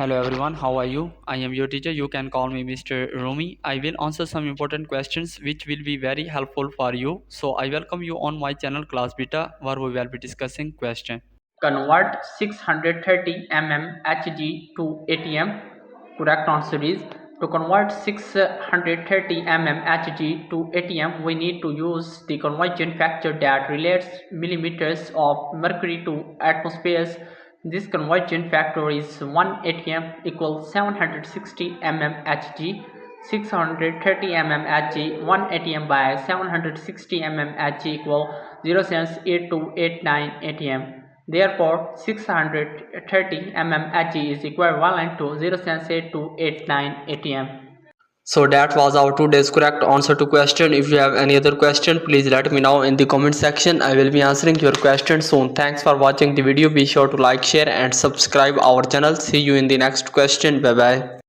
Hello everyone, how are you? I am your teacher. You can call me Mr. Rumi. I will answer some important questions which will be very helpful for you. So I welcome you on my channel Class Beta where we will be discussing question. Convert 630 mm Hg to ATM. Correct answer is to convert 630 mm Hg to ATM, we need to use the conversion factor that relates millimeters of mercury to atmospheres. This conversion factor is 1 ATM equals 760 mm Hg. 630 mm Hg 1 ATM by 760 mm Hg equal 0.8289 ATM. Therefore, 630 mm Hg is equivalent to 0.8289 ATM. So that was our today's correct answer to question. If you have any other question, please let me know in the comment section. I will be answering your question soon. Thanks for watching the video. Be sure to like, share and subscribe our channel. See you in the next question. Bye bye.